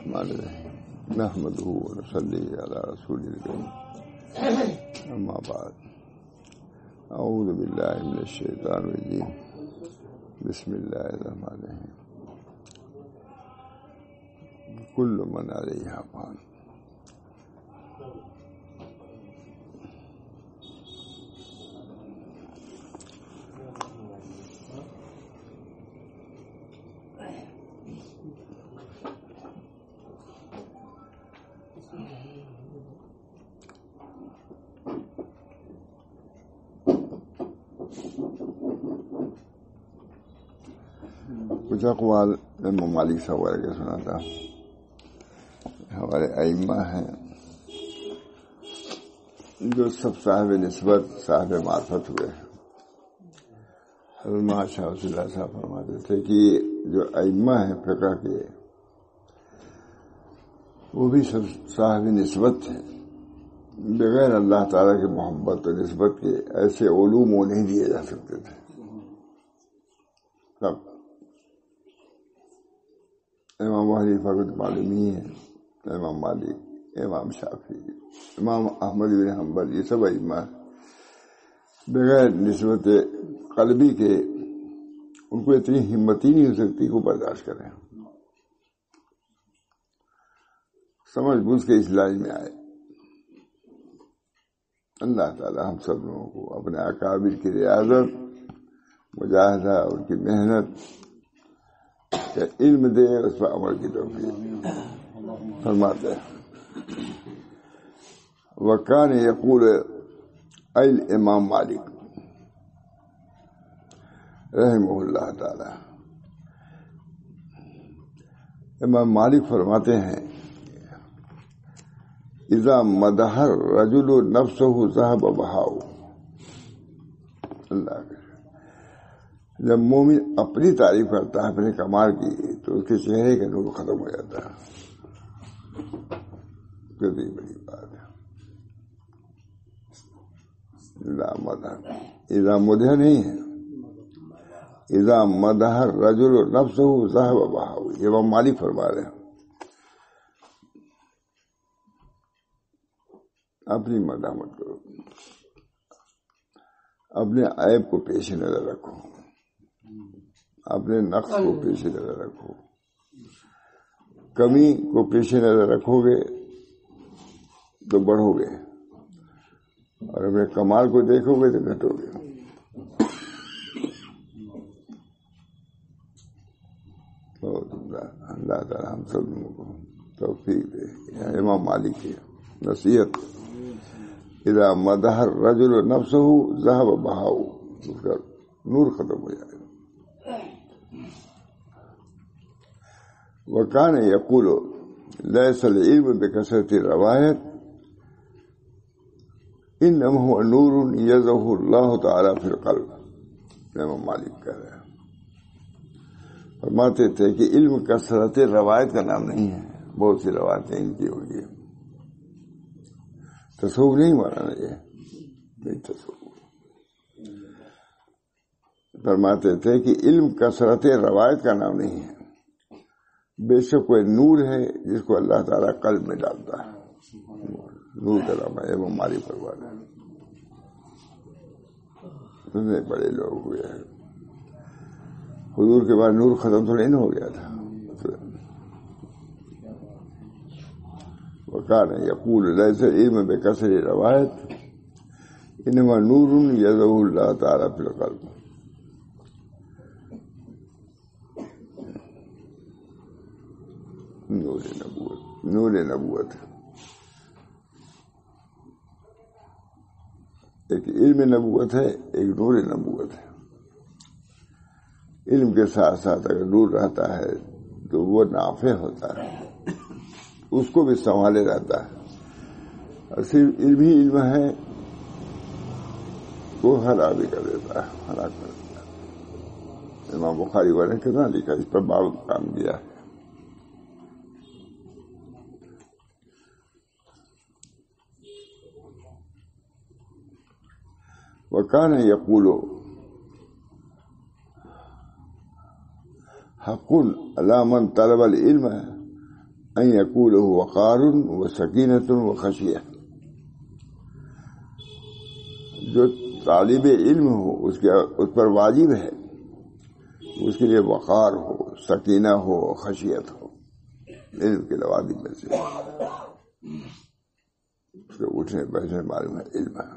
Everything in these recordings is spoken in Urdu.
الرحمن الرحیم نحمده ونصلی علی رسول الکریم اما بعد اعوذ باللہ من الشیطان الرجیم بسم اللہ الرحمن الرحیم کل من علیہا فان. کچھ اقوال ممالک سے وغیرہ کے سنا تھا. ہمارے ائمہ ہیں جو سب صاحب نسبت صاحب معرفت ہوئے. حضرت شاہ رسول اللہ صاحب فرماتے تھے کہ جو ائمہ ہیں فقہ کے وہ بھی سب صاحب نسبت تھے. بغیر اللہ تعالیٰ کی محبت اور نسبت کے ایسے علوم وہ نہیں دیے جا سکتے تھے. سب امام حنیفہ کو معلوم ہی ہے، امام مالک، امام شافعی، امام احمد بن حنبل، یہ سب ائمہ بغیر نسبت قلبی کے ان کو اتنی ہمت ہی نہیں ہو سکتی کو برداشت کریں. سمجھ بوجھ کے اس لائن میں آئے. اللہ تعالی ہم سب لوگوں کو اپنے اکابر کی ریاضت، مجاہدہ، ان کی محنت کہ علم دے، اس پر عمل کی توفیق فرماتے ہیں. وکان یقول الامام مالک رحمہ اللہ تعالی، امام مالک فرماتے ہیں اذا مدح الرجل نفسه ذهب بهاؤه. اللہ جب مومن اپنی تعریف کرتا ہے اپنے کمال کی تو اس کے چہرے کا نور ختم ہو جاتا ہے. کتنی بڑی بات ہے. اذا مدح نہیں ہے، اذا مدح الرجل نفسه ذهب بهاؤه. یہ امام مالک فرما رہے ہیں اپنی مدح مت کرو، اپنے عیب کو پیش نظر رکھو، اپنے نقص کو پیش نظر رکھو. کمی کو پیش نظر رکھو گے تو بڑھو گے، اور اپنے کمال کو دیکھو گے تو گھٹو گے. اللہ تعالیٰ ہم سب لوگوں کو توفیق دے. امام مالک کی نصیحت اذا مدح الرجل نفسه ذهب بهاؤه، اس کا نور ختم ہو جائے گا. وکان یقول لیس العلم بکثرت الروایت انما هو نور یضعه اللہ تعالی فی القلب. امام مالک کہہ رہے ہیں، فرماتے تھے کہ علم کثرت روایت کا نام نہیں ہے. بہت سی روایتیں ان کی ہوگی، تصوف نہیں مانا یہ نہیں. تصوف فرماتے تھے کہ علم کثرت روایت کا نام نہیں ہے، بے شک کوئی نور ہے جس کو اللہ تعالیٰ قلب میں ڈالتا ہے. نور کا نام ہے. وہ مالی پروار ہے. اتنے بڑے لوگ ہوئے ہیں. حضور کے بعد نور ختم تو نہیں ہو گیا تھا. وکان یقول لیس العلم بکثرت الروایت انما نور یضعه اللہ تعالی فی القلب. نور نبوت ایک علم نبوت ہے، ایک نور نبوت ہے. علم کے ساتھ ساتھ اگر نور رہتا ہے تو وہ نافع ہوتا ہے، اس کو بھی سنبھالے رہتا ہے. اور صرف علم ہی علم ہے وہ خرابی کر دیتا ہے، ہلاک کر دیتا ہے. امام بخاری والے نے کتنا لکھا، اس پر باب کام کیا ہے. وکان یقول حق علی من طلب العلم ان یکون له وقار وسکینۃ وخشیہ، جو طالب علم ہو اس پر واجب ہے اس کے لیے وقار ہو، سکینہ ہو، خشیت ہو، علم کے لوازم میں سے اس کے اٹھنے بیٹھنے معلوم ہے علم ہے۔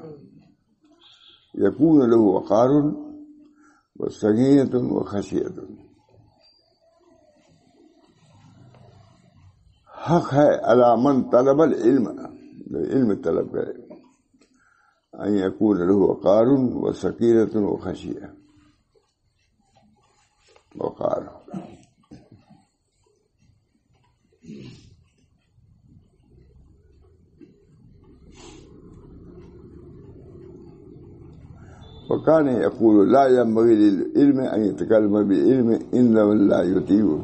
یکون له وقار وسکینۃ وخشیۃ، حق ہے علی من طلب العلم، جو علم طلب کرے، ان یکون له وقار وسکینۃ وخشیہ، وقار۔ وکان یقول لا ينبغي للعلم ان يتكلم بالعلم الا من لا يطيعه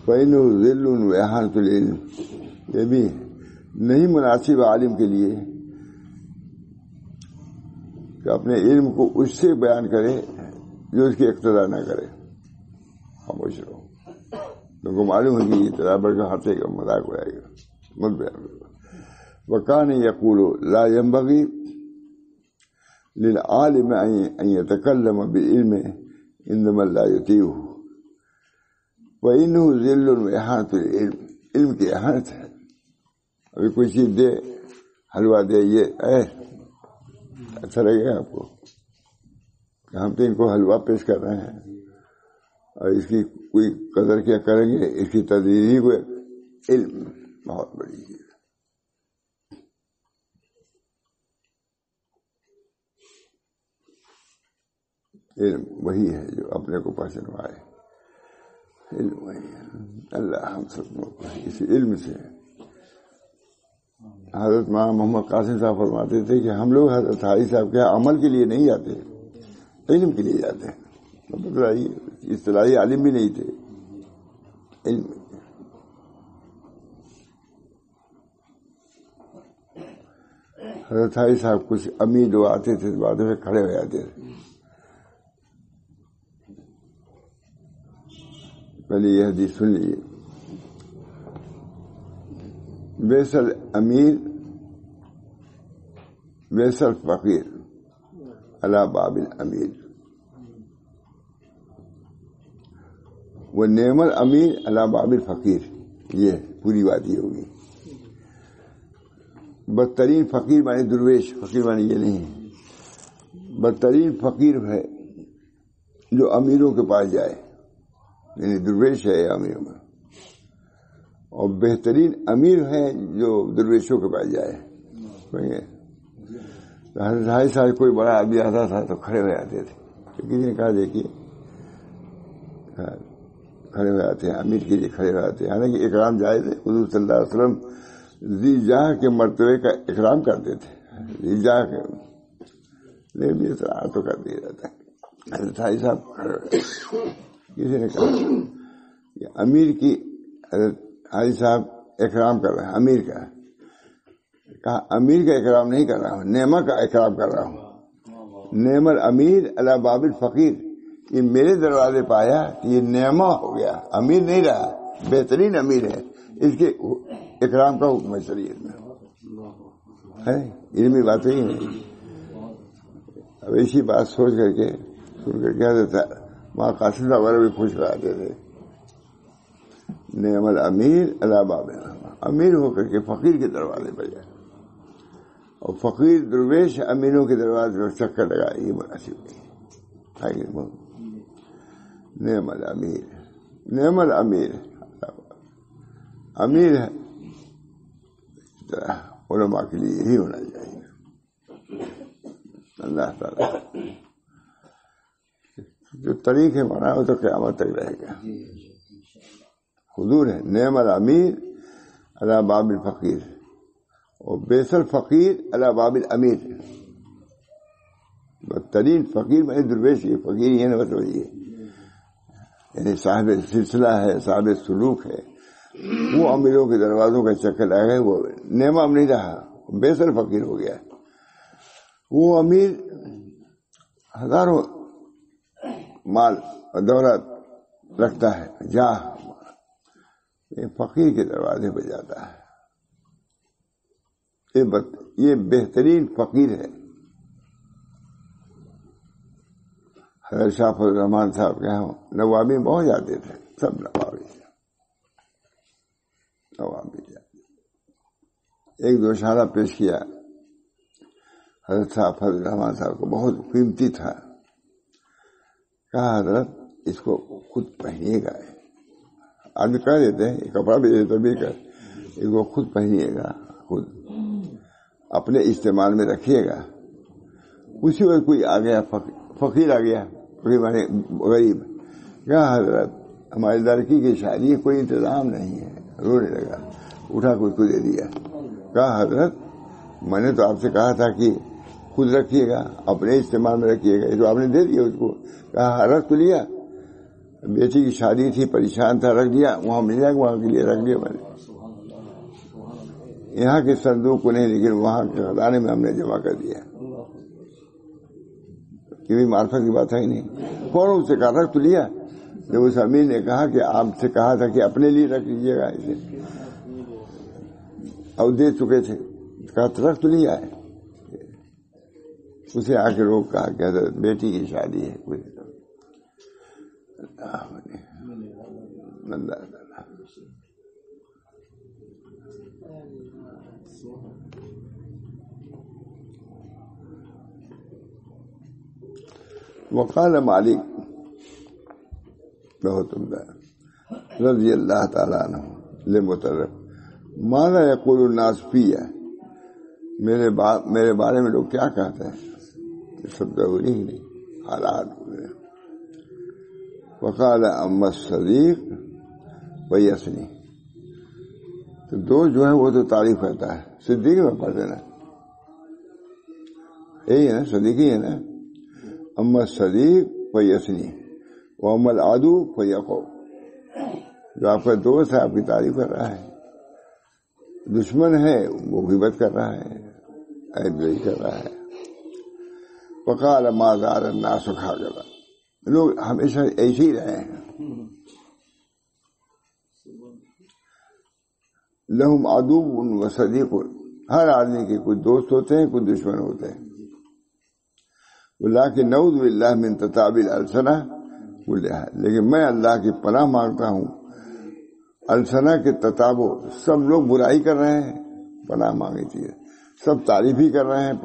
فانه ذل واهانة العلم، یہ بھی نہیں مناسب عالم کے لیے کہ اپنے علم کو اس سے بیان کرے جو اس کی اقتدا نہ کرے، خاموش رہو، تم کو معلوم ہے کہ یہ ترابر کا ہاتھے کا مذاق اڑائے گا، مت بیان کرو۔ وکان یقول لا ينبغي للعالم ان يتكلم بالعلم الا من لا يطيعه وانه ذل واهانة العلم، علم کی اہانت ہے۔ ابھی کوئی چیز دے، حلوہ دے، یہ اچھا لگے گا آپ کو کہ ہم تو ان کو حلوہ پیش کر رہے ہیں اور اس کی کوئی قدر کیا کریں گے، اس کی تدبیر ہی کوئی علم بہت بڑی ہے۔ علم وہی ہے جو اپنے کو پہچانوائے، علم وہی ہے۔ اللہ ہم سب کو اسی علم سے، حضرت مولانا محمد قاسم صاحب فرماتے تھے کہ ہم لوگ حضرت حاجی صاحب کے عمل کے لیے نہیں جاتے، علم کے لیے جاتے ہیں۔ اصطلاحی عالم بھی نہیں تھے، علم۔ حضرت حاجی صاحب کچھ امید وہ آتے تھے، بعد میں کھڑے ہو جاتے تھے۔ پہلے یہ حدیث سن لیجیے، بیسل امیر بیسل فقیر علی باب الامیر، وہ نعم الامیر علی باب الفقیر، یہ پوری بات یہ ہوگی۔ بدترین فقیر معنی درویش، فقیر معنی یہ نہیں ہے، بدترین فقیر ہے جو امیروں کے پاس جائے، یعنی درویش ہے امیروں میں، اور بہترین امیر ہے جو درویشوں کے پاس جائے۔ حضرت حاجی صاحب کوئی بڑا آدمی آتا تھا تو کھڑے ہو جاتے تھے، تو کسی نے کہا دیکھیے کھڑے ہو جاتے ہیں، امیر کے لیے کھڑے ہو جاتے ہیں، حالانکہ اکرام جائز ہے۔ حضور صلی اللہ علیہ وسلم ذی جاہ کے مرتبے کا اکرام کرتے تھے، ذی جاہ کے، لیکن اس طرح تو کر دیا جاتا ہے۔ حضرت حاجی صاحب کھڑے ہو جاتے ہیں، کسی نے کہا کہ امیر کی، حضرت حاجی صاحب اکرام کر رہے ہیں امیر کا، کہا امیر کا اکرام نہیں کر رہا ہوں، نعمہ کا اکرام کر رہا ہوں۔ نعم الامیر علی باب الفقیر، یہ میرے دروازے پہ آیا کہ یہ نعمہ ہو گیا، امیر نہیں رہا، بہترین امیر ہے، اس کے اکرام کا حکم ہے شریعت میں، ہے علمی بات ہی نہیں۔ اب اسی بات سوچ کر کے سن کر کیا دیتا، وہاں قاسم صاحب وغیرہ بھی خوش کراتے تھے، نعم الامیر علی باب، امیر ہو کر کے فقیر کے دروازے پہ جائے، اور فقیر درویش امیروں کے دروازے پر چکر لگائے، یہ مناسب نہیں۔ نعم الامیر، نعم الامیر، امیر ہے علماء کے لیے یہی ہونا چاہیے۔ اللہ تعالیٰ جو طریق ہے بنا وہ تو قیامت تک رہے گا، حضور ہے۔ نعم الامیر علی باب الفقیر، اور بیس الفقیر علی باب الامیر، بدترین فقیر میں درویش، یہ فقیر یہ نہ بتائیے، یعنی صاحب سلسلہ ہے، صاحب سلوک ہے، وہ امیروں کے دروازوں کا چکر لگا گئے، وہ نعمہ اب نہیں رہا، بیس الفقیر ہو گیا۔ وہ امیر ہزاروں مال اور دولت رکھتا ہے، جاہ، یہ فقیر کے دروازے پہ جاتا ہے. یہ بہترین فقیر ہے. حضرت شاہ فضل الرحمان صاحب کے یہاں نوابی بہت جاتے تھے، سب نوابی جاتے. ایک دو اشارہ پیش کیا حضرت صاحب فضل الرحمان صاحب کو، بہت قیمتی تھا. کہا حضرت اس کو خود پہنیے گا. آدمی کہہ دیتے ہیں کپڑا بھی دیتے بھی کر، اس کو خود پہنیے گا، خود اپنے استعمال میں رکھیے گا. اسی وقت کوئی آ گیا، فقیر آ گیا، فقیر مانے غریب. کہا حضرت ہماری لڑکی کی شادی کوئی انتظام نہیں ہے. رونے لگا، اٹھا کوئی کو دے دیا. کہا حضرت میں نے تو آپ سے کہا تھا کہ خود رکھیے گا، اپنے استعمال میں رکھیے گا، یہ تو آپ نے دے دیا اس کو. کہا رکھ تو لیا، بیٹی کی شادی تھی، پریشان تھا، رکھ دیا. وہاں مل جائے گا، وہاں کے لیے رکھ دیا میں نے. یہاں کے صندوق کو نہیں، لیکن وہاں کے خزانے میں ہم نے جمع کر دیا. یہ بھی معرفت کی بات ہے ہی نہیں. فوراً اس سے کہا رکھ تو لیا. جب اس امیر نے کہا کہ آپ سے کہا تھا کہ اپنے لیے رکھ لیجیے گا اسے، اور دے چکے تھے، کہا رکھ تو لیا ہے. اسے آ کے روک کہا کہ حضرت بیٹی کی شادی ہے، کوئی وقال مالک بہت عمدہ رضی اللہ تعالیٰ عنہ لمطرف ماذا یقول الناس فیہ، میرے بارے میں لوگ کیا کہتے ہیں. یہ سب ضروری ہی نہیں، حالات. وقال اما الصدیق ویسنی، تو دوست جو ہے وہ تو تعریف کرتا ہے. صدیق میں پڑھ دینا، یہی ہے نا، صدیق ہی ہے نا. اما الصدیق ویسنی واما العدو فیقو، جو آپ کا دوست ہے آپ کی تعریف کر رہا ہے، دشمن ہے وہ غیبت کر رہا ہے، عیب گوئی کر رہا ہے. وقال ما زال الناس خاجلا، لوگ ہمیشہ ایسے ہی رہے ہیں. لہم عدو و صدیق، ہر آدمی کے کچھ دوست ہوتے ہیں، کچھ دشمن ہوتے ہیں. لیکن نعوذ باللہ من تتابع الالسنہ کلھا، لیکن میں اللہ کی پناہ مانگتا ہوں السنہ کے تتابع. سب لوگ برائی کر رہے ہیں، پناہ مانگی چیز. سب تعریف ہی کر رہے ہیں،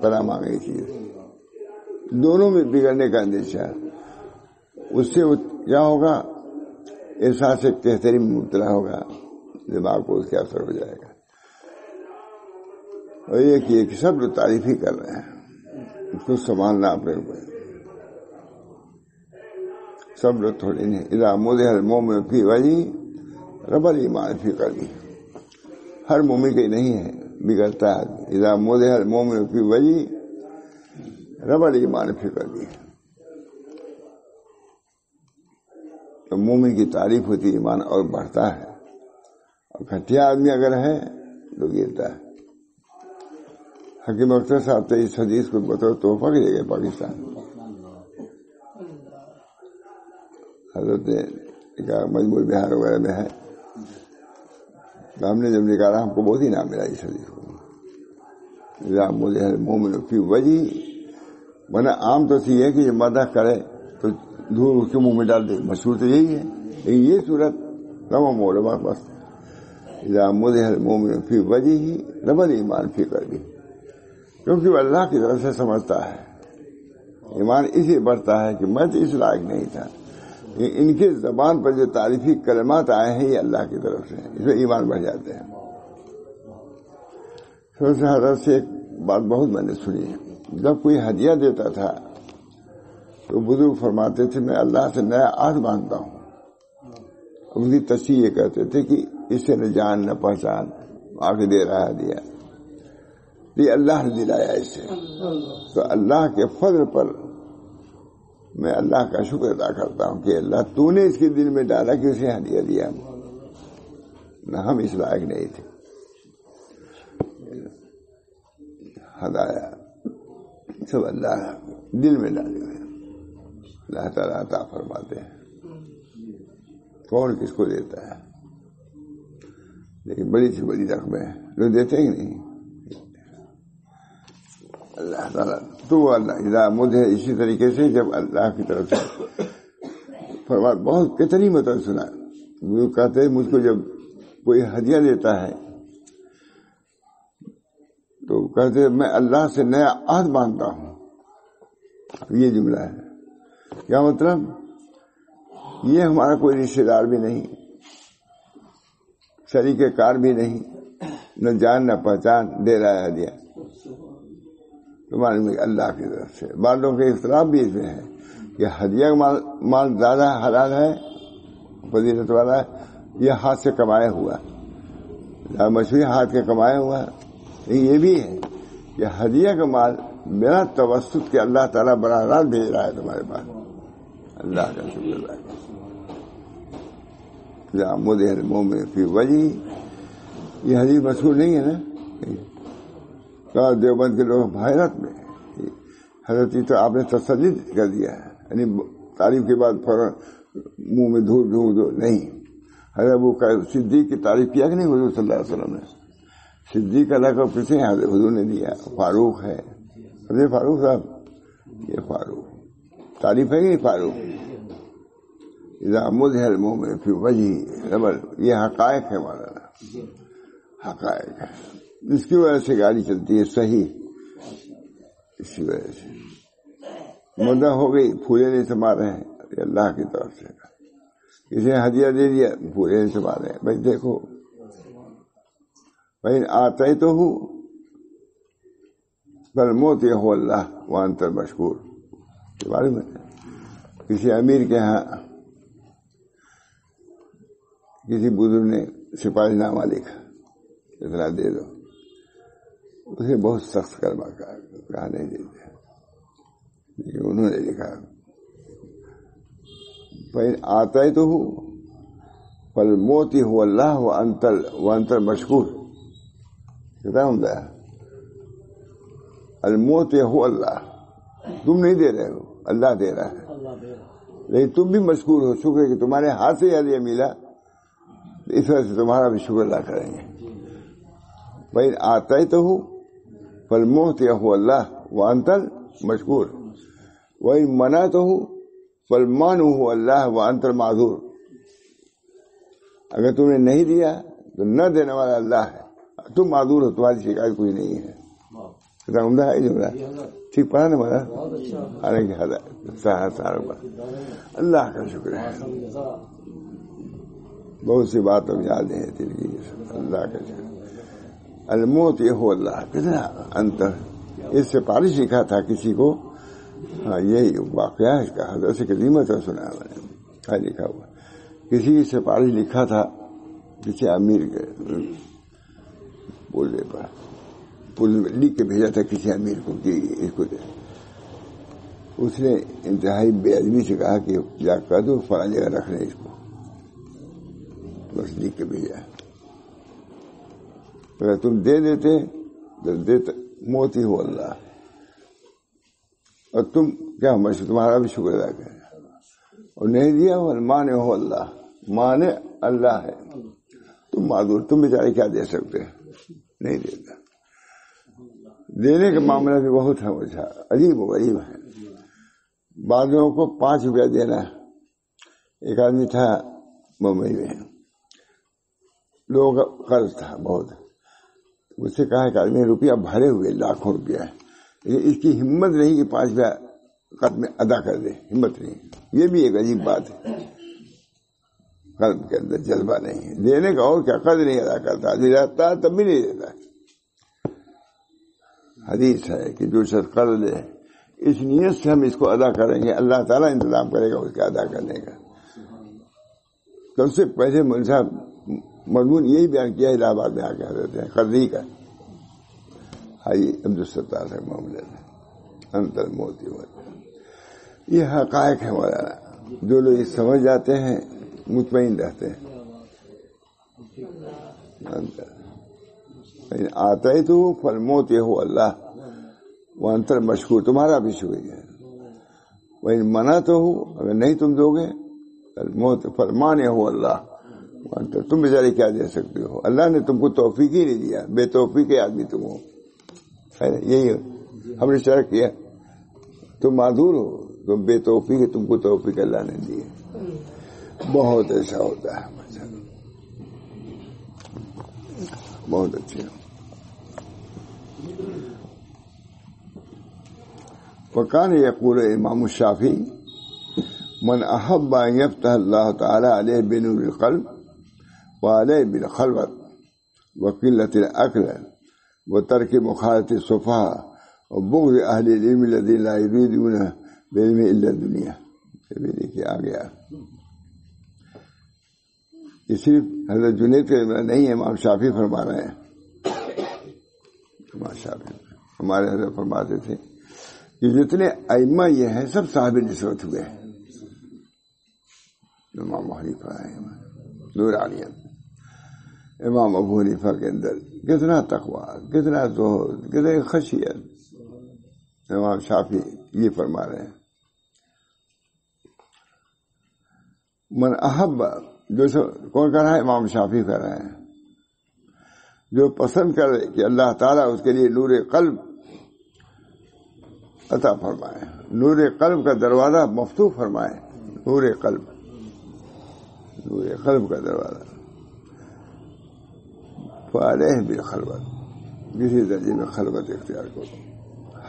پناہ مانگی چیز. دونوں میں بگڑنے کا اندیشہ. اس سے کیا ہوگا، احساس بہتری میں مبتلا ہوگا، دماغ کو اس کے اثر ہو جائے گا. اور یہ کہ سب لوگ تعریف ہی کر رہے ہیں، اس کو سنبھالنا اپنے اوپر. سب لوگ تھوڑی نہیں. اذا مدح المؤمن فی وجهه رب الایمان فی قلبه، ہر مومن کے نہیں ہے، بگڑتا ہے. اذا مدح المؤمن فی وجهه رب الایمان فی قلبه، تو مومن کی تعریف ہوتی ہے، ایمان اور بڑھتا ہے. اور گھٹیا آدمی اگر ہے تو گرتا ہے. حکیم اختر صاحب تو اس حدیث کو بطور تحفہ کے لے گئے پاکستان. حضرت نے مجموع بہار وغیرہ میں ہے، تو ہم نے جب نکالا ہم کو بہت ہی نام ملا اس حدیث کو. مومن فی وجہ، ورنہ عام تو سی ہے کہ یہ مدح کرے تو دھول اس کے منہ میں ڈال دے، مشہور تو یہی ہے. لیکن یہ صورت تمام علماء بس اذا مدح المؤمن فی وجهه رب الایمان فی قلبه، کیونکہ وہ اللہ کی طرف سے سمجھتا ہے. ایمان اسی بڑھتا ہے کہ میں تو اس لائق نہیں تھا. ان کے زبان پر جو تعریفی کلمات آئے ہیں یہ اللہ کی طرف سے، اس میں ایمان بڑھ جاتے ہیں. حضرت سے ایک بات بہت میں نے سنی ہے، جب کوئی ہدیہ دیتا تھا تو بزرگ فرماتے تھے میں اللہ سے نیا عہد مانگتا ہوں. ان کی تصحیح یہ کہتے تھے کہ اس سے نہ جان نہ پہچان، آگے دے رہا ہے ہدیہ، یہ اللہ نے دلایا اس سے. تو اللہ کے فضل پر میں اللہ کا شکر ادا کرتا ہوں کہ اللہ تو نے اس کے دل میں ڈالا کہ اسے ہدیہ دیا، نہ ہم اس لائق نہیں تھے. ہدایا سب اللہ دل میں ڈالے ہوئے، اللہ تعالیٰ عطا فرماتے ہیں. کون کس کو دیتا ہے؟ لیکن بڑی سے بڑی رقمیں لوگ دیتے ہی نہیں. اللہ تعالیٰ تو اللہ مجھے اسی طریقے سے جب اللہ کی طرف سے فرمات بہت کتنی مطلب سنا. وہ کہتے ہیں مجھ کو جب کوئی ہدیہ دیتا ہے تو کہتے ہیں میں اللہ سے نیا عہد مانتا ہوں. یہ جملہ ہے. کیا مطلب؟ یہ ہمارا کوئی رشتے دار بھی نہیں، شریک کار بھی نہیں، نہ جان نہ پہچان، دے رہا ہے ہدیہ تمہارے اللہ کی طرف سے. بعضوں کے اختلاف بھی اس میں ہے کہ ہدیہ مال زیادہ حلال ہے، فضیلت والا ہے، یہ ہاتھ سے کمایا ہوا، مشہور ہاتھ کے کمایا ہوا. یہ بھی ہے کہ ہدیہ کا مال بنا توسط کے اللہ تعالیٰ براہ راست بھیج رہا ہے تمہارے پاس. اللہ کا شکر ہے. مدح المومن فی وجہ، یہ حدیث مشہور نہیں ہے نا. دیوبند کے لوگ حیرت میں، حضرت تو آپ نے تسلی کر دیا ہے، یعنی تعریف کے بعد فوراً منہ میں دھول دھول نہیں. حضرت ابو صدیق کی تعریف کیا کہ نہیں حضور صلی اللہ علیہ وسلم نے؟ صدیق کا لقب کسے حضور نے دیا؟ فاروق ہے. حضرت فاروق صاحب، یہ فاروق تعریف ہے کہ نہیں؟ فاروق. اذا مدح المومن فی وجہ، یہ حقائق ہے مولانا، حقائق ہے. اس کی وجہ سے گاڑی چلتی ہے صحیح. اسی وجہ سے مدح ہو گئی، پھولے نہیں سما رہے ہیں. یہ اللہ کی طرف سے کسی نے ہدیہ دے دیا، پھولے نہیں سما رہے ہیں. بھائی دیکھو، بھائی آتا ہی تو ہوں پر موت یہ ہو اللہ وانت مشکور کے بارے میں. کسی امیر کے ہاں کسی بزرگ نے سپاہی نامہ لکھا، اتنا دے دو. اسے بہت سخت کرما کہا نہیں دیتے، لیکن انہوں نے لکھا آتا ہی تو ہوں پل موتی ہو اللہ وانتر مشکور. کتنا عمدہ ہے. الموت ہو اللہ، تم نہیں دے رہے ہو، اللہ دے رہا ہے، لیکن تم بھی مشکور ہو. شکر کہ تمہارے ہاتھ سے ہدیہ ملا، اس وجہ سے تمہارا بھی شکر ادا کریں گے. بھائی آتا ہی تو ہوں فالموت ہو اللہ وانتر مشکور، وہی منع تو ہوں فالمان ہو اللہ وانتر معذور. اگر تم نے نہیں دیا تو نہ دینے والا اللہ ہے، تم معذور ہو، تمہاری شکایت کوئی نہیں ہے. کتنا عمدہ ہے جملہ. ٹھیک پڑھا نا مانا؟ اللہ کا شکر ہے. بہت سی بات ہم یاد ہیں دل کی. اللہ کا شکر. الموت یہ ہو اللہ، کتنا انتر. اس سے سفارش لکھا تھا کسی کو. ہاں یہی واقعہ ہے کا حضرت سے قدیمت ہے، سنا میں نے لکھا ہوا. کسی کی سفارش لکھا تھا کسی امیر کے بولنے پر، لکھ کے بھیجا تھا کسی امیر کو کہ اس کو دے. اس نے انتہائی بے ادبی سے کہا کہ جا کر دو فلاں جگہ رکھنے اس کو. بس لکھ کے بھیجا. اگر تم دے دیتے تو دیتا موت ہی ہو اللہ، اور تم کیا مشکور، تمہارا بھی شکر ادا کرے. اور نہیں دیا مانے ہو اللہ، مانے اللہ ہے، تم معذور، تم بیچارے کیا دے سکتے، نہیں دیتا. دینے کا معاملہ بھی بہت ہے، عجیب و غریب ہے. بعض لوگوں کو 5 روپیہ دینا. ایک آدمی تھا ممبئی میں، لوگوں کا قرض تھا بہت. مجھ سے کہا کہ آدمی روپیہ بھرے ہوئے لاکھوں روپیہ ہے، لیکن اس کی ہمت نہیں کہ 5 روپیہ قرض میں ادا کر دے. ہمت نہیں. یہ بھی ایک عجیب بات ہے. قلب کے اندر جذبہ نہیں ہے دینے کا. اور کیا قرض نہیں ادا کرتا، دیتا تب بھی نہیں دیتا. حدیث ہے کہ جو شخص قرض لے اس نیت سے ہم اس کو ادا کریں گے، اللہ تعالیٰ انتظام کرے گا اس کا ادا کرنے کا. سب سے پہلے مول صاحب مضمون یہی بیان کیا الہ آباد میں آ کے حضرت ہیں قرضی کا. حاجی عبدالستار ہے معاملے میں انتر موتی ہوتا. یہ حقائق ہے مولانا. جو لوگ یہ سمجھ جاتے ہیں مطمئن رہتے ہیں. آتا ہی تو فل موت یہ ہو اللہ وہ انتر مشکور، تمہارا بھی شکریہ. وہ منع تو ہو، اگر نہیں تم دو گے موت فرمان ہو اللہ تم بیچارے کیا دے سکتے ہو؟ اللہ نے تم کو توفیق ہی نہیں دیا، بے توفیق آدمی تم ہو، یہی ہم نے شرک کیا، تم معذور ہو، تم بے توفیق ہے، تم کو توفیق اللہ نے دی ہے۔ بہت ایسا ہوتا ہے، بہت اچھے۔ وکان یقول امام الشافعی من احب ان یفتح اللہ تعالی علیہ بنور القلب وعلیہ بالخلوت وقلۃ العقل وترک مخالطۃ السفہاء وبغض اہل العلم الذین لا یريدون بعلم الا الدنیا۔ یہ دیکھیے آ گیا، یہ صرف حضرت جنید کا نہیں ہے، امام شافعی فرما رہے ہیں۔ امام شافعی ہمارے حضرت فرماتے تھے کہ جتنے ائمہ یہ ہیں سب صاحب نسبت ہوئے ہیں۔ امام حنیفہ ہے، نورانیت، امام ابو حنیفہ کے اندر کتنا تقویٰ، کتنا زہد، کتنی خشیت، امام شافعی یہ فرما رہے ہیں۔ من احب، جو کون کہہ رہا ہے؟ امام شافعی کہہ رہے ہیں، جو پسند کرے کہ اللہ تعالیٰ اس کے لیے نور قلب عطا فرمائے، نور قلب کا دروازہ مفتوح فرمائے، نور قلب، نور قلب کا دروازہ، فعلیہ بالخلوت، کسی درجے میں خلوت اختیار کرو،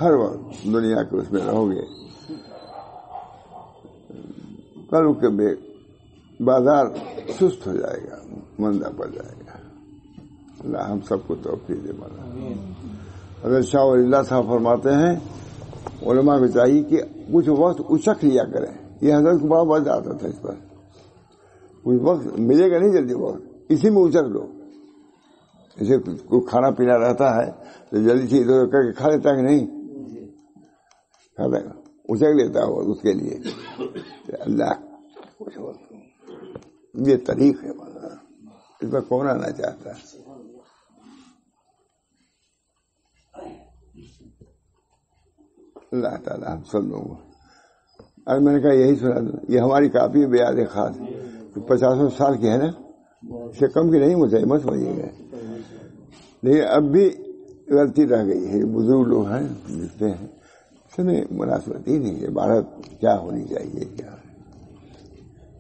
ہر وقت دنیا کے اس میں رہو گے، قلب کے بازار سست ہو جائے گا، مندہ پڑ جائے گا۔ اللہ ہم سب کو توفیق دے مولا۔ حضرت شاہ ولی اللہ صاحب فرماتے ہیں علماء کو چاہیے کہ کچھ وقت اچک لیا کریں، یہ حضرت کو بڑا وقت آتا تھا اس پر، کچھ وقت ملے گا نہیں جلدی، وقت اسی میں اچک لو۔ جیسے کوئی کھانا پینا رہتا ہے تو جلدی سے ادھر کر کے کھا لیتا ہے کہ نہیں کھاتا ہے، اچک لیتا ہے اس کے لیے۔ اللہ کچھ وقت، یہ طریق ہے، اس پر کون آنا چاہتا ہے؟ اللہ تعالیٰ ہم سب لوگوں کو، آج میں نے کہا یہی سنا دوں، یہ ہماری کافی بیاد خاص 50 سال کی ہے نا، اس سے کم کی نہیں، مجھے مت سمجھیے گا، لیکن اب بھی غلطی رہ گئی ہے۔ بزرگ لوگ ہیں لکھتے ہیں، اس میں مناسبت ہی نہیں ہے، عبارت کیا ہونی چاہیے، کیا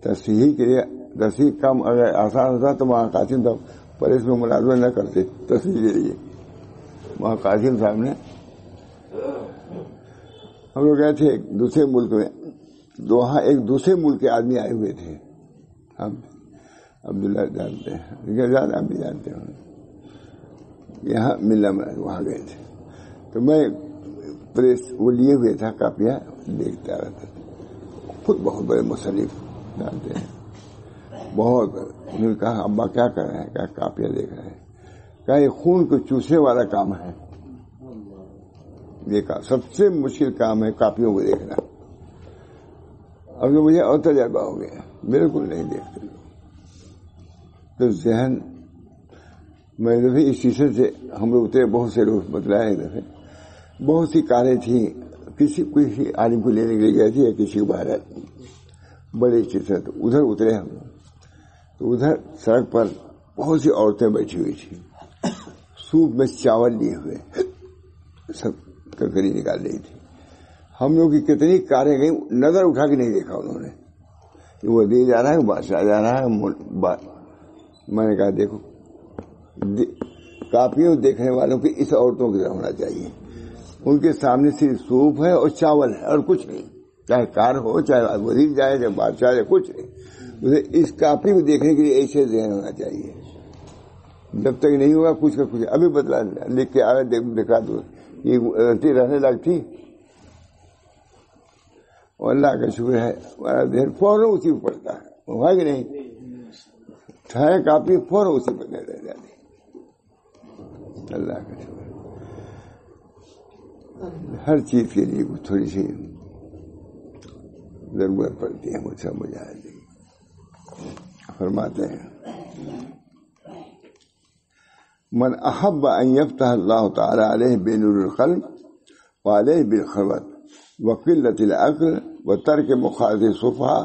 تصحیح کے لیے تصحیح کام اگر آسان ہوتا تو وہاں قاسم صاحب پر اس میں ملازمت نہ کرتے تصحیح کے لیے۔ وہاں قاسم صاحب نے، ہم لوگ گئے تھے ایک دوسرے ملک میں، وہاں ایک دوسرے ملک کے آدمی آئے ہوئے تھے، ہم عبداللہ جانتے ہیں، زیادہ ہم بھی جانتے ہیں، یہاں ملنا میں وہاں گئے تھے، تو میں پریس وہ لیے ہوئے تھا کاپیاں دیکھتا رہتا تھا، خود بہت بڑے مصنف جانتے ہیں، بہت۔ انہوں نے کہا ابا کیا کر رہے ہیں؟ کہا کاپیاں دیکھ رہے ہیں۔ کہا یہ خون کو چوسنے والا کام ہے، یہ سب سے مشکل کام ہے کاپیوں کو دیکھنا۔ اب جو مجھے اور تجربہ ہو گیا، بالکل نہیں دیکھتے تو ذہن، میں دفعہ اس اسٹیشن سے ہم لوگ اترے، بہت سے لوگ بتلائے، ایک دفعہ بہت سی کاریں تھیں، کسی عالم کو لینے کے لیے گئے تھے یا کسی کو باہر، بڑے اسٹیشن، تو ادھر اترے ہم لوگ، تو ادھر سڑک پر بہت سی عورتیں بیٹھی ہوئی تھی، سوپ میں چاول لیے ہوئے، سب ککڑی نکال رہی تھی۔ ہم لوگ کی کتنی کاریں گئی، نظر اٹھا کے نہیں دیکھا انہوں نے، وہ دے جا رہا ہے، بادشاہ جا رہا ہے۔ میں نے کہا دیکھو، کاپیوں دیکھنے والوں کی اس عورتوں کی طرح ہونا چاہیے، ان کے سامنے صرف سوپ ہے اور چاول ہے اور کچھ نہیں، چاہے کار ہو، چاہے وزیر جائے، چاہے بادشاہ جائے، کچھ نہیں۔ اسے اس کاپی کو دیکھنے کے لیے ایسے ذہن ہونا چاہیے، جب تک نہیں ہوگا کچھ کا کچھ۔ ابھی بدلا لکھ کے آگے دکھا دو، یہ غلطی رہنے لگتی، اور اللہ کا شکر ہے ہمارا ذہن فوراً اسی پہ پڑتا ہے، ہوگا کہ نہیں؟ ٹھہرے کاپی فوراً اسی پہ رہ جاتی، اللہ کا شکر۔ ہر چیز کے لیے تھوڑی سی ضرورت پڑتی ہے، مجھ سمجھ آئے گی۔ فرماتے ہیں من احب ان یفتح اللہ تعالی علیہ بنور القلب وعلیہ بالخلوت وقلۃ العقل وترک مخالطۃ السفہاء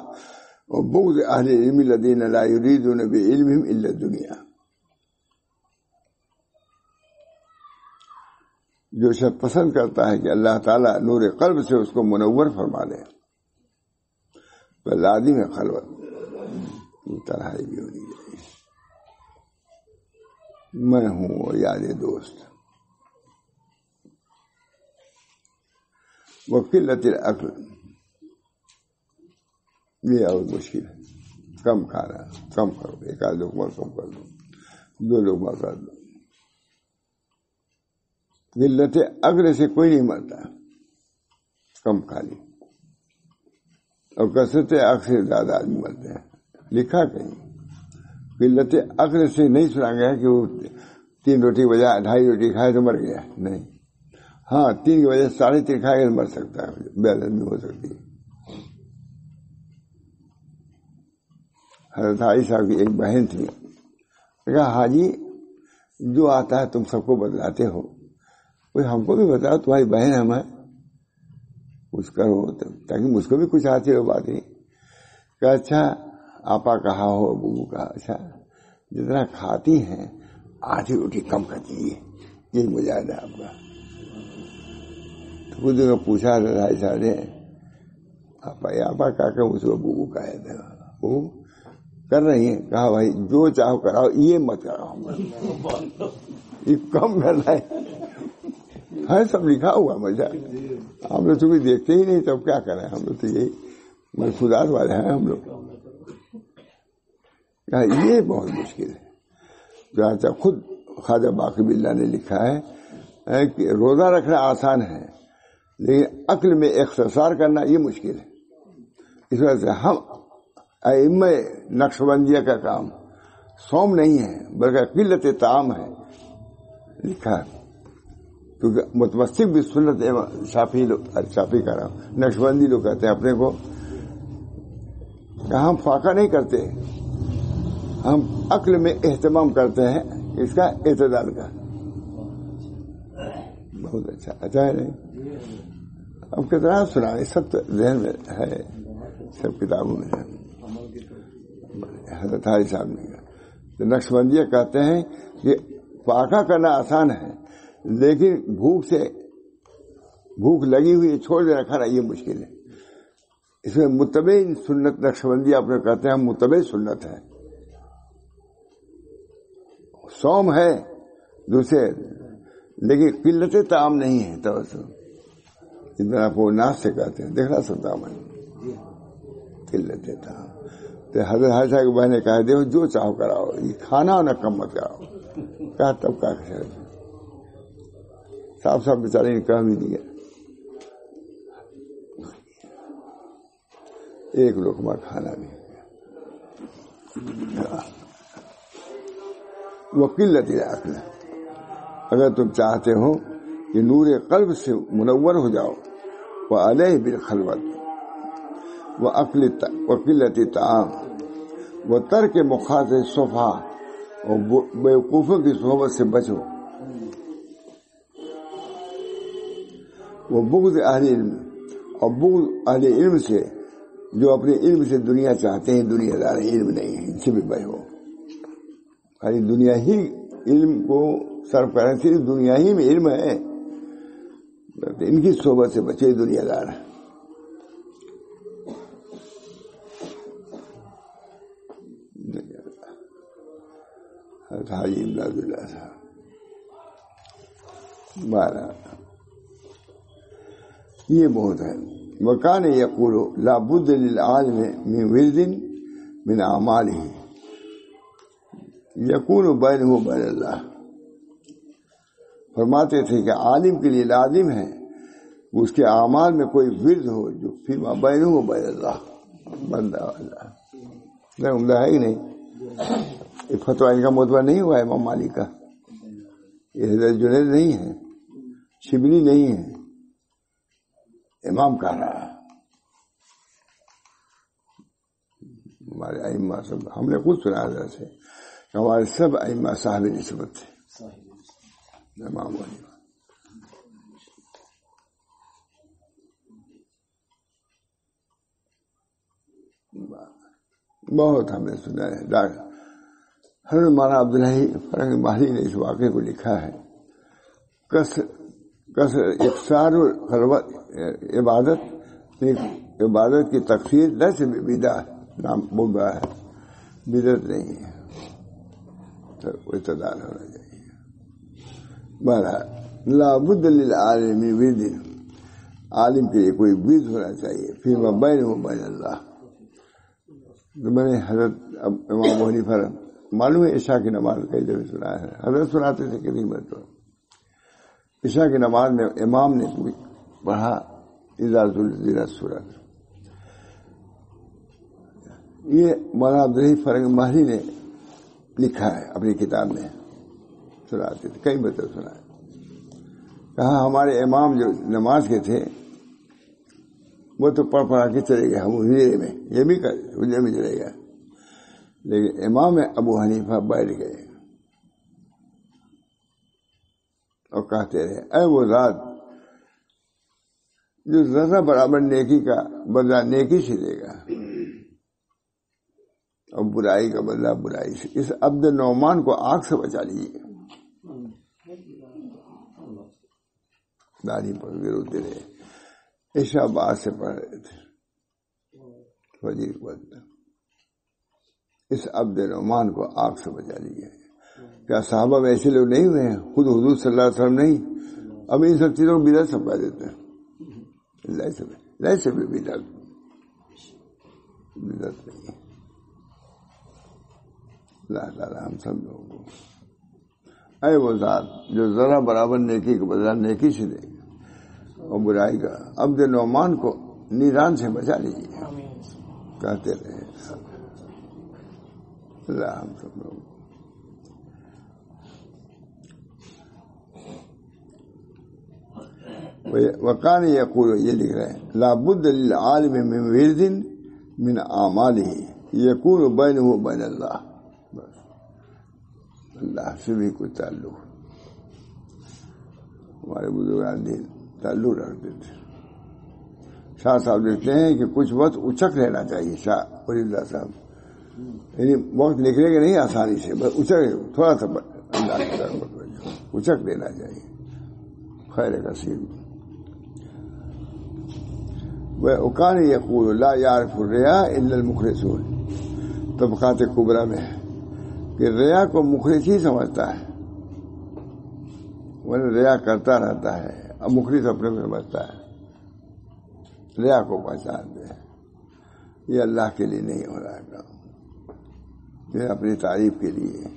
وبغض اہل العلم الذین لا یریدون بعلمهم الا الدنیا. جو شخص پسند کرتا ہے کہ اللہ تعالیٰ نور قلب سے اس کو منور فرما دے، تو لازم ہے خلوت تنہائی بھی ہونی چاہیے. میں ہوں اور یاد دوست. وقلت العقل، یہ اور مشکل ہے. کم کھانا، کم کرو، ایک آدھ لقمہ کم کر دو، 2 لقمہ کر دو. قلت عقل سے کوئی نہیں مرتا، کم کھا لی. اور کثرت عقل سے زیادہ آدمی مرتے ہیں. لکھا کہیں قلت عقل سے نہیں سنا گیا کہ وہ 3 روٹی بجائے 2.5 روٹی کھائے تو مر گیا. نہیں، ہاں 3 کی وجہ 3.5 کھائے تو مر سکتا ہے، بے آدمی ہو سکتی ہے. حضرت عائشہ کی ایک بہن تھی، کہا حاجی جو آتا ہے تم سب کو بتلاتے ہو، کوئی ہم کو بھی بتاؤ، تمہاری بہن ہم ہے، کچھ کرو تاکہ مجھ کو بھی کچھ آتی ہو باتیں. کہ اچھا آپا کہا ہو، ابو کہا، اچھا جتنا کھاتی ہیں آدھی روٹی کم کر دیجیے، یہی مجاہدہ ہے آپ کا. تو خود پوچھا عائشہ نے، آپا کہا کہ اس کو ابو کہا تھا، وہ کر رہی ہیں. کہا بھائی جو چاہو کراؤ، یہ مت کراؤ، یہ کم کرنا ہے سب لکھا ہوا. مزہ ہم لوگ تو بھی دیکھتے ہی نہیں، تب کیا کریں، ہم لوگ تو یہی محفوظات والے ہیں ہم لوگ. یہ بہت مشکل ہے. چنانچہ خود خواجہ باقی باللہ نے لکھا ہے کہ روزہ رکھنا آسان ہے لیکن عقل میں اختصار کرنا یہ مشکل ہے. اس وجہ سے ہم ائمہ نقش بندیہ کا کام صوم نہیں ہے بلکہ قلت طعام ہے. لکھا ہے کیونکہ متمسک بھی سنت شافی کا رہا، نقش بندی لوگ کہتے ہیں اپنے کو کہ ہم فاقہ نہیں کرتے، ہم عقل میں اہتمام کرتے ہیں اس کا اعتدال کا. بہت اچھا ہے نہیں؟ اب کتنا سنا، سب ذہن میں ہے، سب کتابوں میں ہے. حضرت عائشہ صاحب نے نقش بندیہ کہتے ہیں کہ فاقہ کرنا آسان ہے لیکن بھوک لگی ہوئی چھوڑ دے رکھا یہ مشکل ہے. اس میں متبع سنت نقش بندی آپ نے کہتے ہیں متبع سنت ہے. صوم ہے دوسرے لیکن قلت طعام نہیں ہے. توجہ اتنا آپ ناس سے کہتے ہیں، دیکھنا سنتا میں قلت طعام. تو حضرت عائشہ کی بہن نے کہا دیکھو جو چاہو کراؤ، یہ کھانا نہ کم مت کراؤ. کہا تب کا صاف صاف بیچارے نے کہا بھی دیا، ایک لقمہ کھانا بھی. وقلت العقل، اگر تم چاہتے ہو کہ نور قلب سے منور ہو جاؤ، وعلیہ بالخلوت وقلت طعام وترک مخاطب صفحہ، اور بیوقوفوں کی صحبت سے بچو. وہ بغض اہل علم، اور بغض اہل علم سے جو اپنے علم سے دنیا چاہتے ہیں، دنیا دار علم نہیں ہے، ان سے بھی بچو. خالی دنیا ہی علم کو صرف کریں، صرف دنیا ہی میں علم ہے، ان کی صحبت سے بچے دنیا دار. حاجی امداد اللہ صاحب 12 یہ بہت ہے. وکان یقول لا بد للعالم من ورد من اعمالہ یکون بینہ وبین اللہ. فرماتے تھے کہ عالم کے لیے لازم ہے اس کے اعمال میں کوئی ورد ہو جو فیما بینہ وبین اللہ، بندہ اللہ. عمدہ ہے ہی نہیں. یہ فتویٰ ان کا متبع نہیں ہوا ہے امام مالک کا، یہ حضرت جنید نہیں ہے، شبلی نہیں ہے، امام کہہ رہا ہے. ہمارے ائمہ سب، ہم نے خود سنا حضرت سے کہ ہمارے سب ائمہ صاحب نسبت تھے. امام علی بہت ہم نے سنا ہے. حضرت مولانا عبدالحی فرنگ ماہری نے اس واقعے کو لکھا ہے. اکثار الخلوت عبادت کی تکفیر ليس بدعت نام بول رہا ہے، بدعت نہیں ہے، تو اعتدال ہونا چاہیے. بہرحال لا بد للعالم من ورد، عالم کے لیے کوئی ورد ہونا چاہیے فیما بینہ و بین اللہ. میں نے حضرت امام ابو حنیفہ معلوم ہے عشاء کی نماز کئی دفعہ سنا ہے، حضرت سناتے تھے کتنی مرتبہ. عشاء کی نماز میں امام نے پڑھا اذا زلزلت السورۃ. یہ مولانا عبدالحی فرنگ ماہری نے لکھا ہے اپنی کتاب میں، سناتے تھے کئی مرتبہ سنا ہے. کہا ہمارے امام جو نماز کے تھے وہ تو پڑھا کے چلے گئے ہم حجرے میں، یہ بھی حجرے میں چلے گئے، لیکن امام ابو حنیفہ بیٹھ گئے اور کہتے رہے اے وہ ذات جو ذرا برابر نیکی کا بدلہ نیکی سے دے گا اور برائی کا بدلہ برائی سے، اس عبد نعمان کو آگ سے بچا لیجیے. داڑھی پر روتے رہے، عشاء بعد سے پڑھ رہے تھے فجر کو، اس عبد نعمان کو آگ سے بچا لیجیے. کیا صحابہ میں ایسے لوگ نہیں ہوئے ہیں؟ خود حضور صلی اللہ علیہ وسلم نہیں. اب ان سب چیزوں کو بدعت سمجھا دیتے ہیں. ليس بدعت نہیں ہے. اللہ تعالیٰ ہم سب لوگوں کو اے وہ ذات جو ذرا برابر نیکی کو بدلہ نیکی سے دے گا اور برائی کا عبد نعمان کو نیران سے بچا لیجیے. کہتے رہے اللہ ہم سب لوگوں کو. وقان یقول، یہ لکھ رہے ہیں لا بد للعالم من ورد من اعماله یکون بینہ و بین اللہ. بس اللہ سے بھی کوئی تعلق، ہمارے بزرگان دین تعلق رکھتے تھے. شاہ صاحب لکھتے ہیں کہ کچھ وقت اچک لینا چاہیے. شاہ ولی اللہ صاحب یعنی وقت نکلے گا نہیں آسانی سے، بس اچک تھوڑا سا اللہ کی طرف اچک لینا چاہیے. خیر کثیر. وَكَانَ يَقُولُ لَا يَعْرِفُ الرِّيَاءَ إِلَّا الْمُخْلِصُونَ. طبقات کبریٰ میں ہے کہ ریا کو مخلص ہی سمجھتا ہے، وہ ریا کرتا رہتا ہے. اب مخلص اپنے میں سمجھتا ہے، ریا کو پہچانتے ہیں. یہ اللہ کے لیے نہیں ہو رہا ہے کام، یہ اپنی تعریف کے لیے،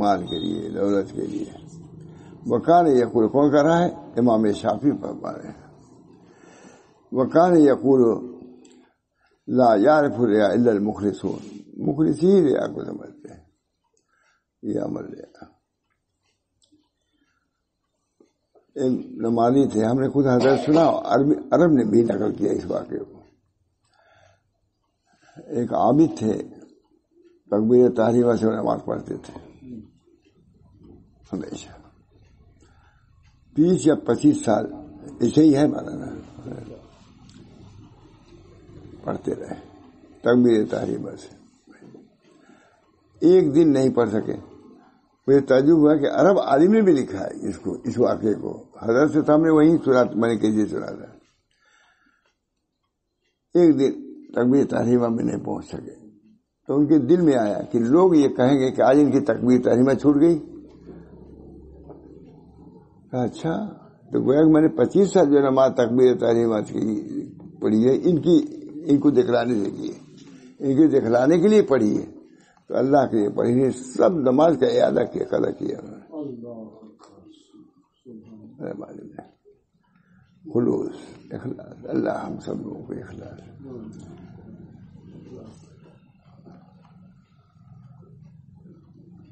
مال کے لیے، دولت کے لیے. وکان یقول، کون کر رہا ہے؟ امام شافعی فرما رہے ہیں وکان یقول لا یعرف الریا الا المخلصون. مخلص ہی ریا کو سمجھتے ہیں. یہ عمل ریا. ایک نمازی تھے، ہم نے خود حضرت سنا، عرب نے بھی نقل کیا اس واقعے کو. ایک عابد تھے، تکبیر تحریمہ سے نماز پڑھتے تھے ہمیشہ. 20 یا 25 سال ایسے ہی ہے مولانا، پڑھتے رہے تکبیر تحریمہ سے. ایک دن نہیں پڑھ سکے. مجھے تعجب ہوا کہ عرب عالم نے بھی لکھا ہے اس واقعے کو. حضرت سے ہم نے وہیں سنا، میں نے کسی سنا تھا. ایک دن تکبیر تحریمہ میں نہیں پہنچ سکے تو ان کے دل میں آیا کہ لوگ یہ کہیں گے کہ آج ان کی تکبیر تحریمہ چھوٹ گئی. اچھا، تو گویا کہ میں نے 25 سال جو نماز تکبیر تحریمہ کی پڑھی ہے ان کو دکھلانے سے کی ہے، ان کو دکھلانے کے لیے پڑھی ہے، تو اللہ کے لیے پڑھی ہے. سب نماز کا اعادہ کیا، قضا کیا. خلوص، اخلاص. اللہ ہم سب لوگوں کو اخلاص.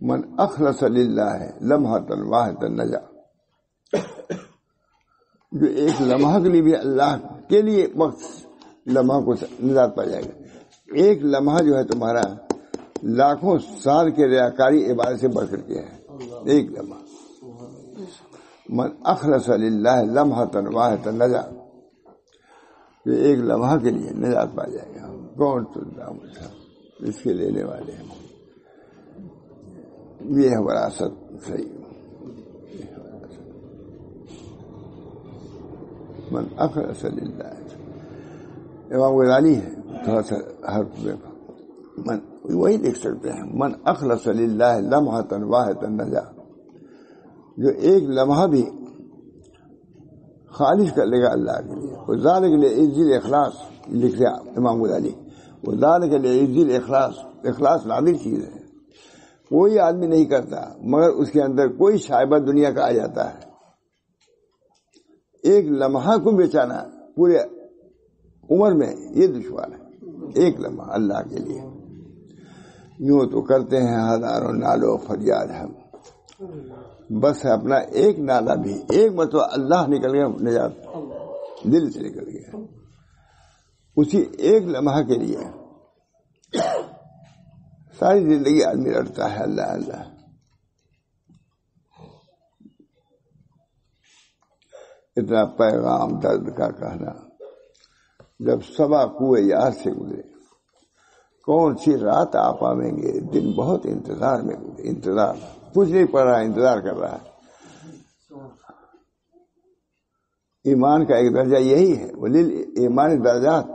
من اخلص للہ لمحۃ واحدۃ نجا. جو ایک لمحہ کے لیے بھی اللہ کے لیے وقت لمحہ کو نجات پا جائے گا. ایک لمحہ جو ہے تمہارا لاکھوں سال کے ریاکاری عبادت سے بڑھ کر کے ہے. ایک لمحہ. من اخلص للہ لمحۃ واحدۃ نجا، جو ایک لمحہ کے لیے نجات پا جائے گا. کون سنتا مجھے، اس کے لینے والے ہیں، یہ ہے وراثت صحیح. من اخلص للہ، امام غزالی ہے تھوڑا سا حرف میں من وہی دیکھ سکتے ہیں، من اخلص للہ لمحۃ واحدۃ نجا، جو ایک لمحہ بھی خالص کر لے گا اللہ کے لیے. وذالک لعز الاخلاص، لکھ رہا امام غزالی، وذالک لعز الاخلاص، اخلاص نادر چیز ہے، کوئی آدمی نہیں کرتا مگر اس کے اندر کوئی شائبہ دنیا کا آ جاتا ہے. ایک لمحہ کو بچانا پورے عمر میں یہ دشوار ہے، ایک لمحہ اللہ کے لیے. یوں تو کرتے ہیں ہزاروں نالوں فریاد ہم، بس اپنا ایک نالا بھی، ایک مرتبہ اللہ نکل گیا، نجات دل سے نکل گیا، اسی ایک لمحہ کے لیے ساری زندگی آدمی لڑتا ہے اللہ اللہ. اتنا پیغام درد کا کہنا، جب سبا کنویں یار سے گزرے، کون سی رات آپ پاویں گے، دن بہت انتظار میں گزرے. انتظار کچھ نہیں پڑ رہا، انتظار کر رہا ہے. ایمان کا ایک درجہ یہی ہے، ولیل ایمان درجات،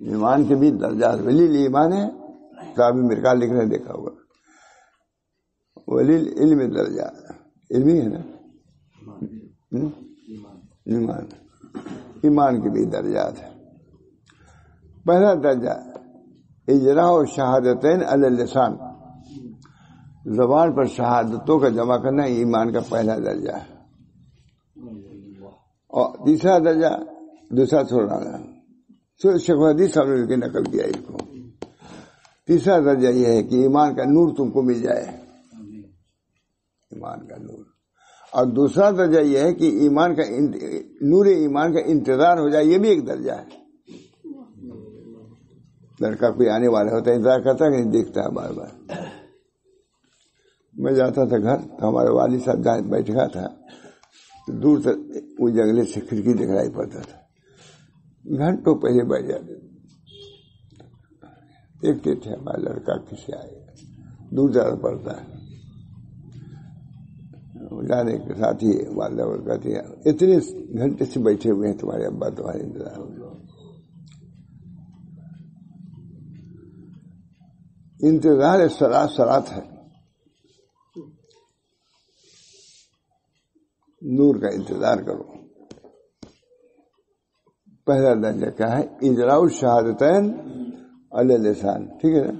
ایمان کے بھی درجات. ولیل ایمان ہے، کابی مرکال لکھنے دیکھا ہوگا، ولیل علم درجات، علمی ہے نا، ایمان، ایمان کے بھی درجات ہے. پہلا درجہ اجراء و شہادتین علی اللسان، زبان پر شہادتوں کا جمع کرنا ایمان کا پہلا درجہ ہے. اور تیسرا درجہ دوسرا چھوڑنا، شیخ حدیث صاحب نے کے نقل کیا اس کو. تیسرا درجہ یہ ہے کہ ایمان کا نور تم کو مل جائے، ایمان کا نور. اور دوسرا درجہ یہ ہے کہ ایمان کا نور ایمان کا انتظار ہو جائے، یہ بھی ایک درجہ ہے. لڑکا کوئی آنے والا ہوتا ہے، انتظار کرتا ہے کہ نہیں، دیکھتا ہے بار بار. میں جاتا تھا گھر تو ہمارے والد صاحب جہاں بیٹھا تھا دور تک وہ جنگلے سے کھڑکی دکھائی پڑتا تھا، گھنٹوں پہلے بیٹھ جاتے دیکھتے تھے ہمارا لڑکا کسے آئے گا، دور جانا پڑتا ہے. جانے کے ساتھ ہی والدہ کہتی ہے اتنے گھنٹے سے بیٹھے ہوئے ہیں تمہارے ابا، تمہارے انتظار ہو. انتظار سرات ہے، نور کا انتظار کرو. پہلا درجہ کیا ہے؟ اجراء الشہادتین علی اللسان، ٹھیک ہے نا،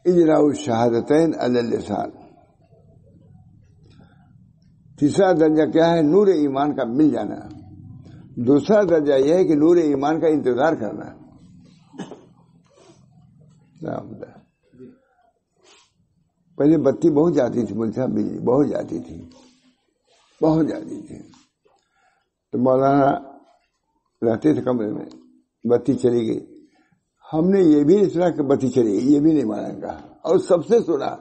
اجراء الشہادتین علی اللسان. تیسرا درجہ کیا ہے؟ نور ایمان کا مل جانا. دوسرا درجہ یہ ہے کہ نور ایمان کا انتظار کرنا. پہلے بتی بہت جاتی تھی، ملک صاحب بجلی بہت جاتی تھی، بہت جاتی تھی. تو مولانا رہتے تھے کمرے میں، بتی چلی گئی. ہم نے یہ بھی نہیں سنا کہ بتی چلی گئی، یہ بھی نہیں مانا کہا، اور سب سے سنا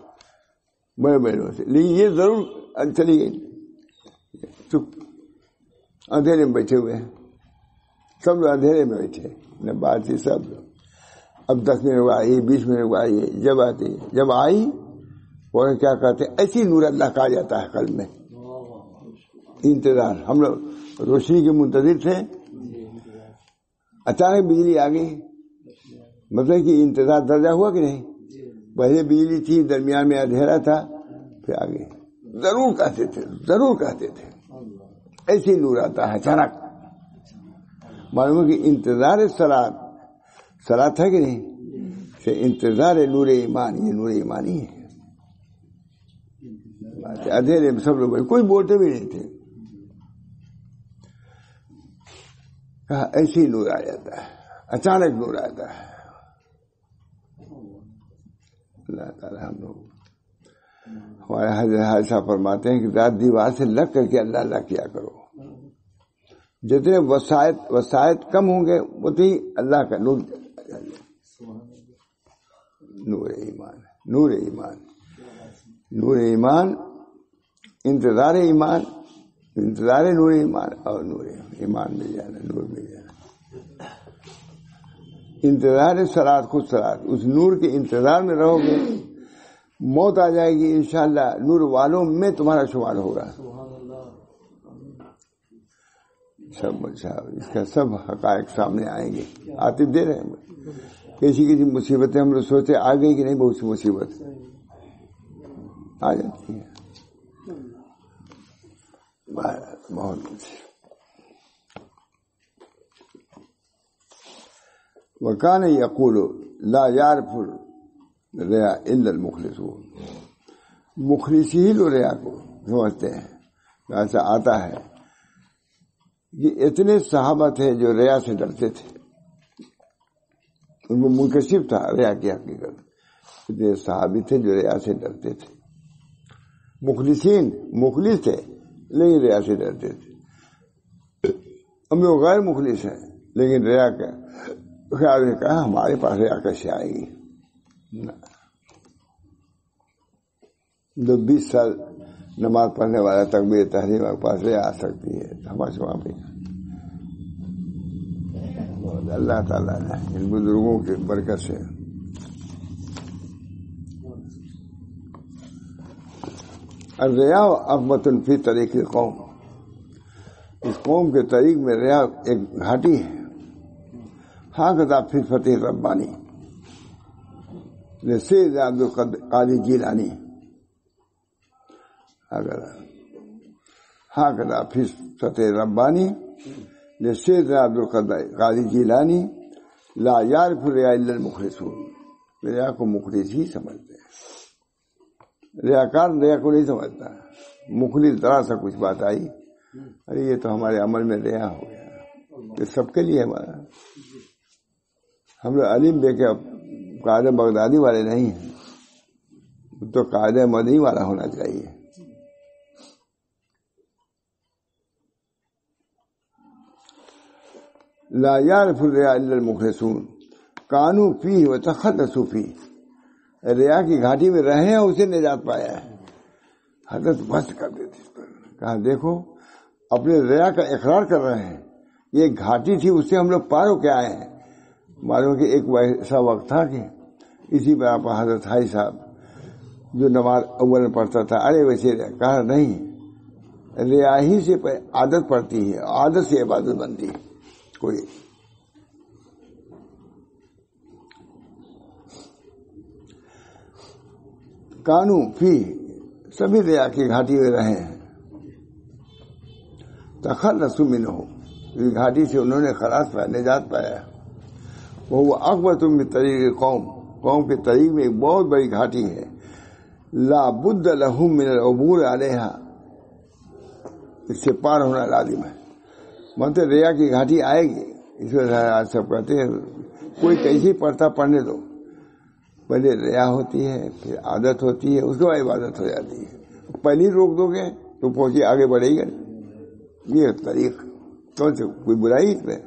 بڑے بڑوں سے، لیکن یہ ضرور چلی گئی. چپ، اندھیرے میں بیٹھے ہوئے ہیں سب لوگ، اندھیرے میں بیٹھے، نہ بات تھی سب لوگ. اب 10 منٹ آئی، 20 منٹ آئی، جب آئی وہ کیا کہتے ہیں، ایسی نور اللہ کہا جاتا ہے قلب میں. انتظار، ہم لوگ روشنی کے منتظر تھے، اچانک بجلی آ گئی. مطلب کہ انتظار درجہ ہوا کہ نہیں، پہلے بجلی تھی، درمیان میں اندھیرا تھا، پھر آ گئی. ضرور کہتے تھے ایسی نور آتا ہے اچانک. معلوم کہ انتظار سلاد ہے کہ نہیں، کہ انتظار نور ایمان، یہ نور ایمانی ہے. اندھیرے میں سب لوگ کوئی بولتے بھی نہیں تھے، کہا ایسی نور آ جاتا ہے، اچانک نور آتا ہے. اللہ تعالیٰ ہم لوگ، ہمارے حضرت صاحب فرماتے ہیں کہ ذات دیوار سے لگ کر کے اللہ اللہ کیا کرو. جتنے وسائط کم ہوں گے اتنی اللہ کا نور. نور ایمان، نور ایمان، نور ایمان، انتظار ایمان، انتظار نور ایمان، اور نور ایمان مل جانا، نور مل جانا. انتظار صلات خود صلات، اس نور کے انتظار میں رہو گے، موت آ جائے گی انشاءاللہ نور والوں میں تمہارا شمار ہوگا. سب اس کا سب حقائق سامنے آئیں گے. عاطف دے رہے ہیں کسی مصیبتیں ہم لوگ سوچتے آ گئی کہ نہیں، بہت سی مصیبت آ جاتی ہے بہت. وکان یقول لا یعرف الریا الا المخلصون، مخلص ہی لوگ ریا کو سمجھتے ہیں. ایسا آتا ہے کہ اتنے صحابہ تھے جو ریا سے ڈرتے تھے، ان کو منکشف تھا ریا کی حقیقت. اتنے صحابی تھے جو ریا سے ڈرتے تھے، مخلص تھے لیکن ریا سے ڈرتے تھے. ہم لوگ غیر مخلص ہیں لیکن ریا کا خیال نے کہا ہمارے پاس ریا کیسے آئے گی. 20 سال نماز پڑھنے والا تکبیر تحریم کے پاس ریا آ سکتی ہے، ہمارے وہاں پہ اللہ تعالیٰ نے ان بزرگوں کی برکت سے. الریا عقبۃ فی طریق القوم، اس قوم کے طریق میں ریا ایک گھاٹی ہے. ہاکذا فی فتح ربانی سید عبد القادر جیلانی، ہاکذا فی فتح ربانی سید عبد القادر جیلانی لا یعرف الریا الا المخلصون. ریا کو مخلص ہی سمجھتے ہیں، ریاکار ریا کو نہیں سمجھتا. مخلص ذرا سا کچھ بات آئی، ارے یہ تو ہمارے عمل میں ریا ہو گیا. یہ سب کے لیے ہمارا. ہم لوگ علم بے کے قاعدہ بغدادی والے نہیں ہیں، تو قاعدہ مدنی والا ہونا چاہیے. لا یعرف الریا الا المخلصون کانوا فیہ وتخلصوا فیہ. ریا کی گھاٹی میں رہے ہیں، اسے نجات پایا ہے. حضرت بس کر دیتی اس پر، کہا دیکھو اپنے ریا کا اقرار کر رہے ہیں، یہ گھاٹی تھی اس سے ہم لوگ پار ہو کے آئے ہیں. معلوم کہ ایک ایسا وقت تھا کہ اسی پر آپ حضرت حاجی صاحب جو نماز اول میں پڑھتا تھا، ارے ویسے کہا نہیں، ریا ہی سے عادت پڑتی ہے، عادت سے عبادت بنتی ہے. کوئی کانو فی، سبھی ریا کی گھاٹی میں رہے ہیں. تخلصوا منہ، اس گھاٹی سے انہوں نے خلاص پایا، نجات پایا. وہ عقبۃ من طریق قوم کے طریق میں ایک بہت بڑی گھاٹی ہے. لا بد لہم من العبور علیہا، اس سے پار ہونا لازم ہے. مطلب ریا کی گھاٹی آئے گی. اس وجہ سے آج سب کہتے ہیں کوئی کیسی پڑھتا پڑھنے دو، پہلے ریا ہوتی ہے پھر عادت ہوتی ہے، اس کے بعد عبادت ہو جاتی ہے. پہلے روک دو گے تو پہنچے آگے بڑھے گا. یہ طریق کون سے کوئی برائی اس میں.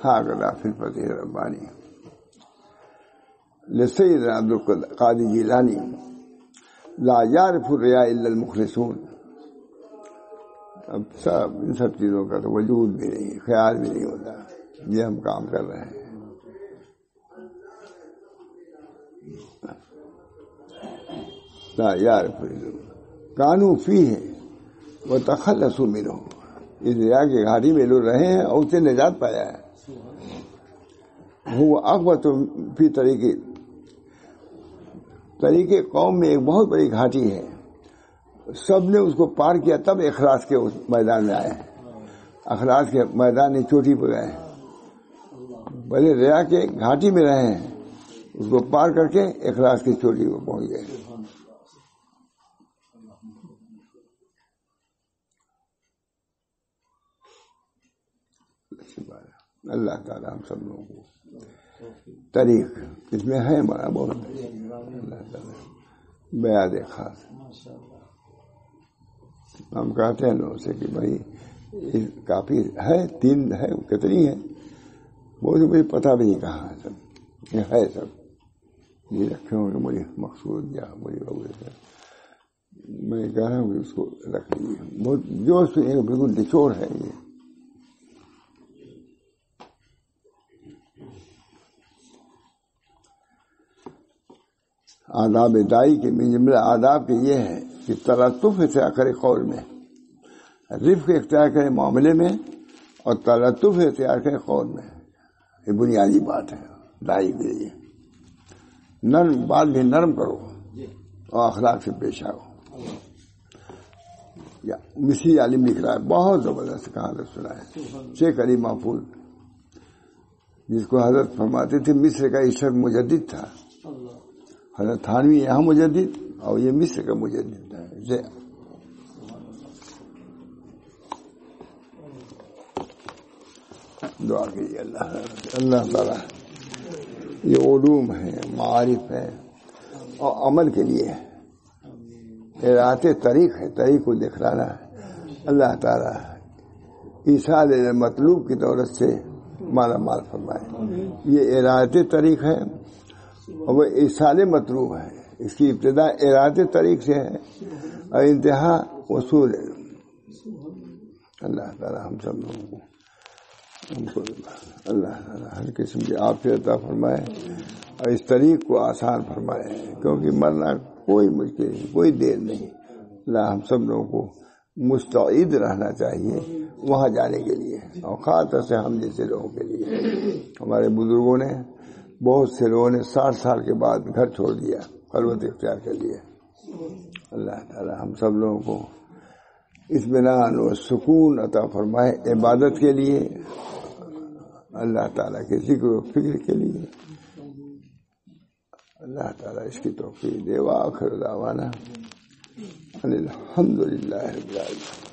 ہاکذا فی فتح ربانی لسید عبد القادر جیلانی لا یعرف الریا الا المخلصون. اب ان سب چیزوں کا تو وجود بھی نہیں، خیال بھی نہیں ہوتا. یہ ہم کام کر رہے ہیں. لا یعرف کانوا فیہ وتخلصوا منہ، اس ریا کی گھاٹی میں لوگ رہے ہیں اور اسے نجات پایا ہے. وہ عقبۃ فی طریق قوم میں ایک بہت بڑی گھاٹی ہے. سب نے اس کو پار کیا تب اخلاص کے اس میدان میں آئے. اخلاص کے میدان میں چوٹی پہ گئے. پہلے ریا کے گھاٹی میں رہے ہیں، اس کو پار کر کے اخلاص کی چوٹی پہ پہنچ گئے. اللہ تعالیٰ ہم سب لوگوں کو طریق اس میں ہے بڑا بہت. اللہ تعالیٰ بیاد خاص. ہم کہتے ہیں لوگوں سے کہ بھائی کافی ہے، 3 ہے، کتنی ہے وہ تو مجھے پتہ بھی نہیں کہا. سب یہ ہے، سب یہ رکھے ہوں گے مجھے مقصود یا مجھے وغیرہ. میں کہہ رہا ہوں کہ اس کو رکھ لیجیے. بہت جو بالکل نچوڑ ہے. یہ آداب دائی کے من جملہ آداب کے یہ ہے کہ تلطف اختیار کرے قول میں، رفق اختیار کرے معاملے میں، اور تلطف اختیار کرے قول میں. یہ بنیادی بات ہے دائی کے لیے. نرم بات بھی نرم کرو اور اخلاق سے پیش آؤ. مصری عالم لکھ رہا ہے، بہت زبردست کہانی سنا ہے، شیخ علی محفوظ، جس کو حضرت فرماتے تھے مصر کا عشق مجدد تھا. حضرت تھانوی یہاں مجدد اور یہ مصر کا مجدد تھا. دعا کیجیے اللہ تعالیٰ یہ علوم ہے، معارف ہے اور عمل کے لیے ہے، راہ طریق ہے، طریق کو دکھلانا ہے. اللہ تعالیٰ ایصال مطلوب کی دولت سے مالا مال فرمائے. یہ ارادت طریق ہے اور وہ ایصال مطلوب ہے. اس کی ابتدا ارادت طریق سے ہے اور انتہا وصول ہے. اللہ تعالیٰ ہم سب لوگوں کو اللہ تعالیٰ ہر قسم کی عافیت عطا فرمائے اور اس طریق کو آسان فرمائے، کیونکہ مرنا کوئی مشکل نہیں، کوئی دیر نہیں. اللہ ہم سب لوگوں کو مستعد رہنا چاہیے وہاں جانے کے لیے، اور خاص طور سے ہم جیسے لوگوں کے لیے. ہمارے بزرگوں نے، بہت سے لوگوں نے 60 سال کے بعد گھر چھوڑ دیا، خلوت اختیار کر لیا. اللہ تعالی ہم سب لوگوں کو اطمینان اور سکون عطا فرمائے عبادت کے لیے، اللہ تعالیٰ کے ذکر و فکر کے لیے. اللہ تعالیٰ اس کی توفیق دے. وآخر دعوانا الحمدللہ رب العالمین.